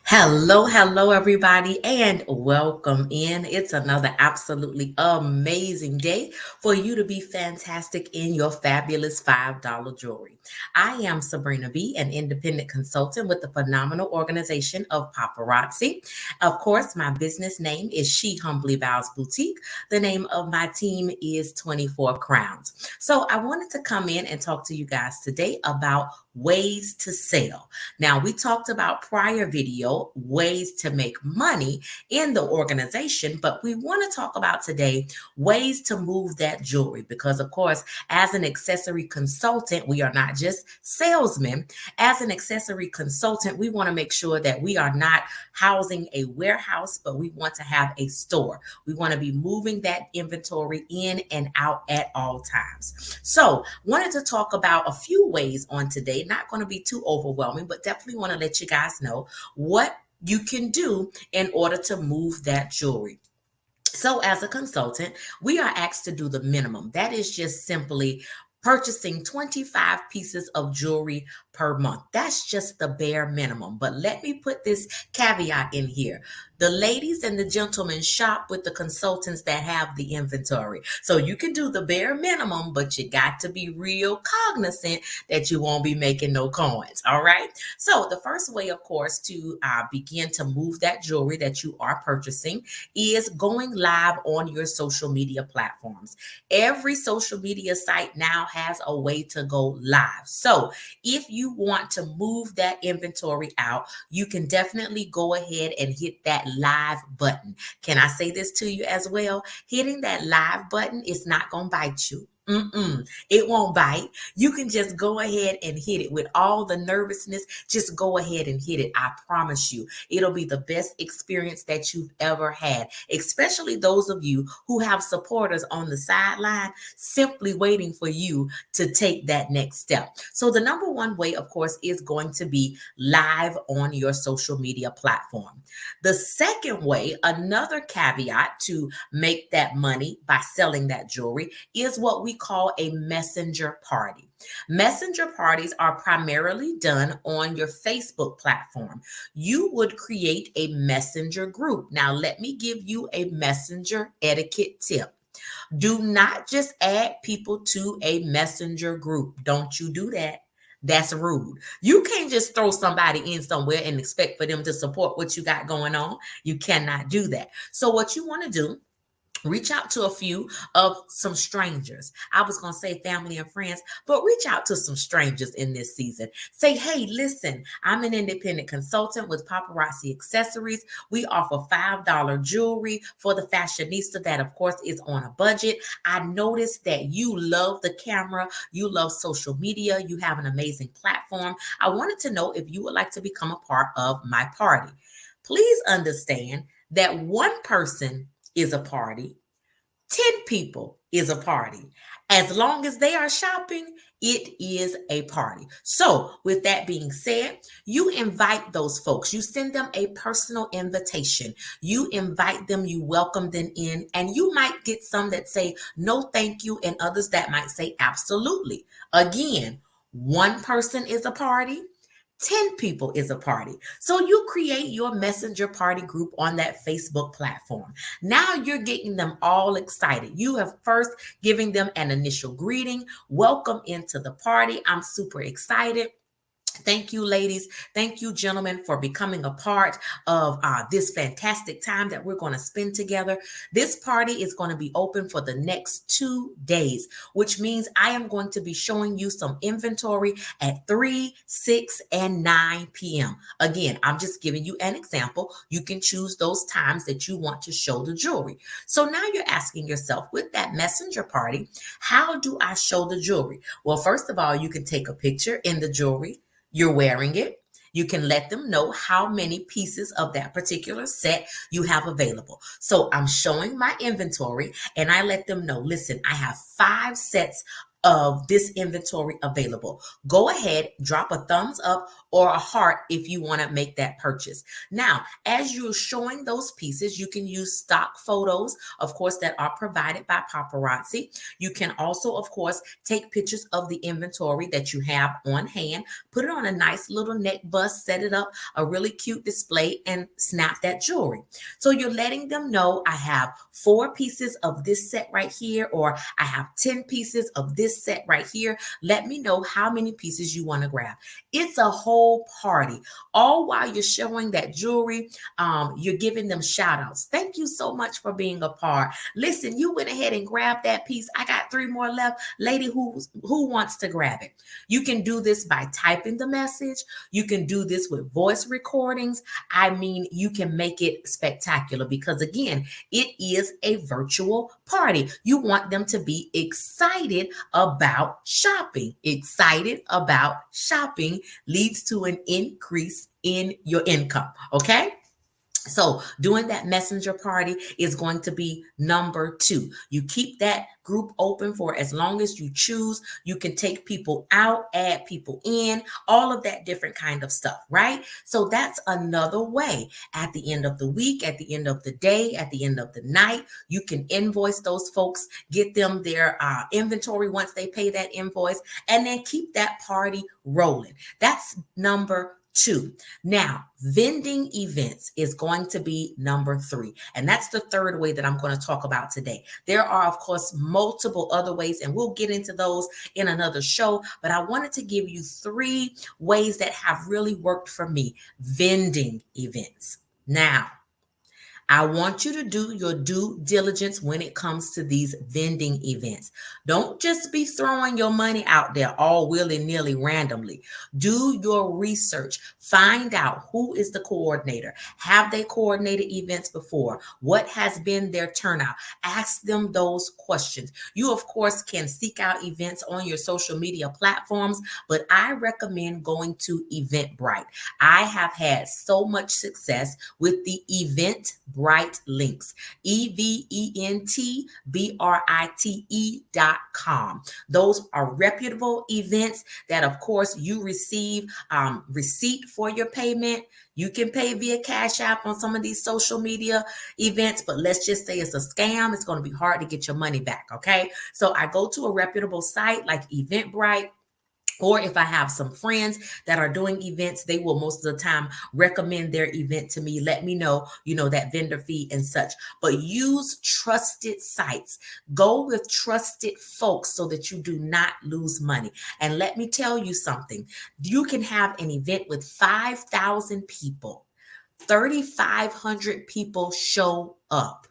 Hello, everybody, and welcome in. It's another absolutely amazing day for you to be fantastic in your fabulous $5 jewelry. I am Sabrina B, an independent consultant with the phenomenal organization of Paparazzi. Of course, my business name is She Humbly Bows Boutique. The name of my team is 24 Crowns. So I wanted to come in and talk to you guys today about ways to sell. Now, we talked about prior video ways to make money in the organization, but we want to talk about today ways to move that jewelry because, of course, as an accessory consultant, we are not just salesmen. As an accessory consultant, we want to make sure that we are not housing a warehouse, but we want to have a store. We want to be moving that inventory in and out at all times. So, wanted to talk about a few ways on today. Not going to be too overwhelming, but definitely want to let you guys know what you can do in order to move that jewelry. So, as a consultant, we are asked to do the minimum. That is just simply purchasing 25 pieces of jewelry per month. That's just the bare minimum. But let me put this caveat in here. The ladies and the gentlemen shop with the consultants that have the inventory. So you can do the bare minimum, but you got to be real cognizant that you won't be making no coins. All right. So the first way, of course, to begin to move that jewelry that you are purchasing is going live on your social media platforms. Every social media site now has a way to go live. So if you want to move that inventory out, you can definitely go ahead and hit that live button. Can I say this to you as well? Hitting that live button is not going to bite you. It won't bite. You can just go ahead and hit it with all the nervousness. Just go ahead and hit it. I promise you, it'll be the best experience that you've ever had, especially those of you who have supporters on the sideline simply waiting for you to take that next step. So the number one way, of course, is going to be live on your social media platform. The second way, another caveat to make that money by selling that jewelry, is what we call a messenger party. Messenger parties are primarily done on your Facebook platform. You would create a messenger group. Now, let me give you a messenger etiquette tip. Do not just add people to a messenger group. Don't you do that. That's rude. You can't just throw somebody in somewhere and expect for them to support what you got going on. You cannot do that. So, what you want to do, reach out to a few of some strangers. I was going to say family and friends, but reach out to some strangers in this season. Say, hey, listen, I'm an independent consultant with Paparazzi Accessories. We offer $5 jewelry for the fashionista that, of course, is on a budget. I noticed that you love the camera. You love social media. You have an amazing platform. I wanted to know if you would like to become a part of my party. Please understand that one person is a party, 10 people is a party. As long as they are shopping, it is a party. So, with that being said, you invite those folks. You send them a personal invitation. You invite them, you welcome them in, and you might get some that say, no, thank you, and others that might say, absolutely. Again, one person is a party. 10 people is a party. So you create your messenger party group on that Facebook platform. Now you're getting them all excited. You have first giving them an initial greeting. Welcome into the party. I'm super excited. Thank you, ladies. Thank you, gentlemen, for becoming a part of this fantastic time that we're going to spend together. This party is going to be open for the next 2 days, which means I am going to be showing you some inventory at 3, 6, and 9 p.m. Again, I'm just giving you an example. You can choose those times that you want to show the jewelry. So now you're asking yourself, with that messenger party, how do I show the jewelry? Well, first of all, you can take a picture in the jewelry. You're wearing it. You can let them know how many pieces of that particular set you have available. So I'm showing my inventory and I let them know, listen, I have 5 sets of this inventory available. Go ahead, drop a thumbs up or a heart if you want to make that purchase. Now, as you're showing those pieces, you can use stock photos, of course, that are provided by paparazzi. You can also, of course, take pictures of the inventory that you have on hand, put it on a nice little neck bust, set it up, a really cute display, and snap that jewelry. So you're letting them know I have 4 pieces of this set right here, or I have 10 pieces of this set right here. Let me know how many pieces you want to grab. It's a whole party. All while you're showing that jewelry, you're giving them shout outs. Thank you so much for being a part. Listen, you went ahead and grabbed that piece. I got 3 more left. Lady, who wants to grab it? You can do this by typing the message. You can do this with voice recordings. I mean, you can make it spectacular because, again, it is a virtual party. You want them to be excited about shopping. Excited about shopping leads to an increase in your income. Okay. So doing that messenger party is going to be number 2. You keep that group open for as long as you choose. You can take people out, add people in, all of that different kind of stuff, right? So that's another way. At the end of the week, at the end of the day, at the end of the night, you can invoice those folks, get them their inventory once they pay that invoice, and then keep that party rolling. That's number 2. Now, vending events is going to be number 3. And that's the third way that I'm going to talk about today. There are, of course, multiple other ways, and we'll get into those in another show. But I wanted to give you 3 ways that have really worked for me. Vending events. Now, I want you to do your due diligence when it comes to these vending events. Don't just be throwing your money out there all willy-nilly randomly. Do your research. Find out who is the coordinator. Have they coordinated events before? What has been their turnout? Ask them those questions. You, of course, can seek out events on your social media platforms, but I recommend going to Eventbrite. I have had so much success with the Eventbrite links, eventbrite.com. Those are reputable events that, of course, you receive receipt for your payment. You can pay via Cash App on some of these social media events, but let's just say it's a scam. It's going to be hard to get your money back, okay? So I go to a reputable site like Eventbrite. Or if I have some friends that are doing events, they will most of the time recommend their event to me. Let me know, that vendor fee and such. But use trusted sites. Go with trusted folks so that you do not lose money. And let me tell you something. You can have an event with 5,000 people. 3,500 people show up.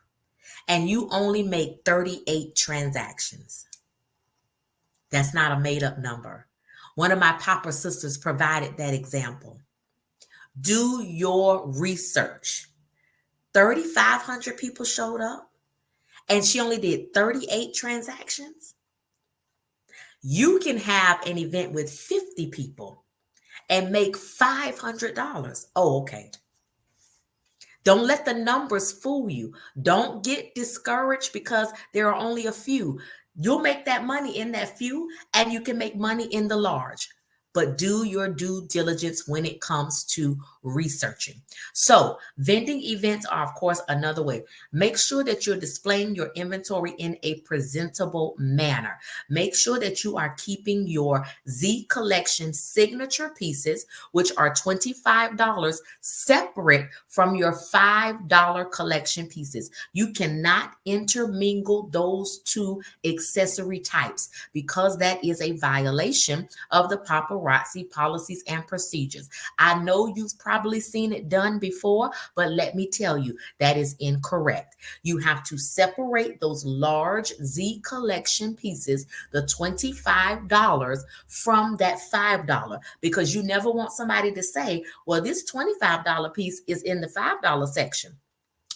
And you only make 38 transactions. That's not a made-up number. One of my Papa sisters provided that example. Do your research. 3,500 people showed up and she only did 38 transactions. You can have an event with 50 people and make $500. Oh, okay. Don't let the numbers fool you. Don't get discouraged because there are only a few. You'll make that money in that few and you can make money in the large. But do your due diligence when it comes to researching. So vending events are, of course, another way. Make sure that you're displaying your inventory in a presentable manner. Make sure that you are keeping your Z Collection signature pieces, which are $25, separate from your $5 collection pieces. You cannot intermingle those 2 accessory types because that is a violation of the paparazzi policies and procedures. I know you've probably seen it done before, but let me tell you, that is incorrect. You have to separate those large Z Collection pieces, the $25, from that $5, because you never want somebody to say, well, this $25 piece is in the $5 section.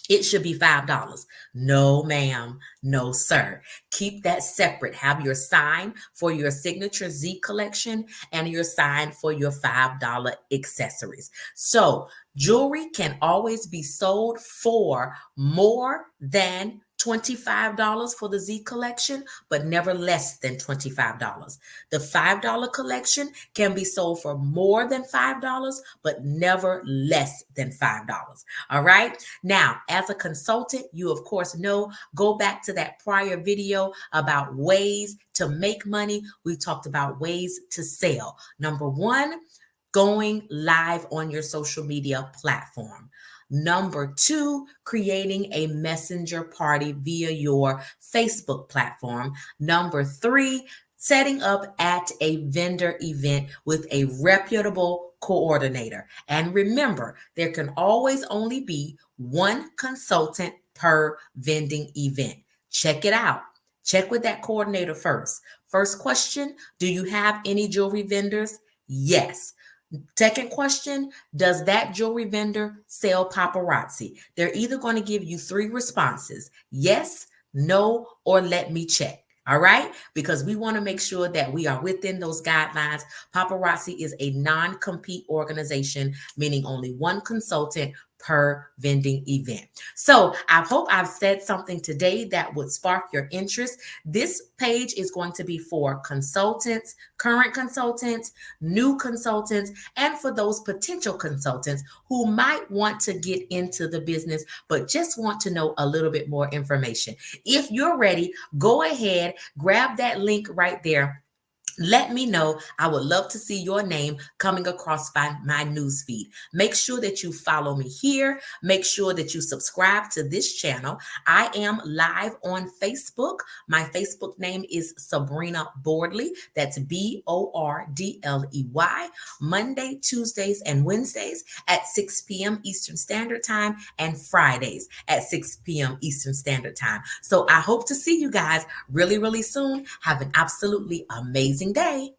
It should be $5. No, ma'am. No, sir. Keep that separate. Have your sign for your signature Z Collection and your sign for your $5 accessories. So jewelry can always be sold for more than $25 for the Z collection, but never less than $25. The $5 collection can be sold for more than $5, but never less than $5. All right. Now, as a consultant, you of course know, go back to that prior video about ways to make money. We talked about ways to sell. Number one, going live on your social media platform. Number two, creating a messenger party via your Facebook platform. Number three, setting up at a vendor event with a reputable coordinator. And remember, there can always only be one consultant per vending event. Check it out. Check with that coordinator first. First question, do you have any jewelry vendors? Yes. Second question, does that jewelry vendor sell paparazzi? They're either going to give you three responses: yes, no, or let me check. All right, because we want to make sure that we are within those guidelines. Paparazzi is a non-compete organization, meaning only one consultant per vending event. So I hope I've said something today that would spark your interest. This page is going to be for consultants, current consultants, new consultants, and for those potential consultants who might want to get into the business but just want to know a little bit more information. If you're ready, go ahead, grab that link right there. Let me know. I would love to see your name coming across my news feed. Make sure that you follow me here. Make sure that you subscribe to this channel. I am live on Facebook. My Facebook name is Sabrina Bordley. That's Bordley. Monday, Tuesdays, and Wednesdays at 6 p.m. Eastern Standard Time, and Fridays at 6 p.m. Eastern Standard Time. So I hope to see you guys really, really soon. Have an absolutely amazing day.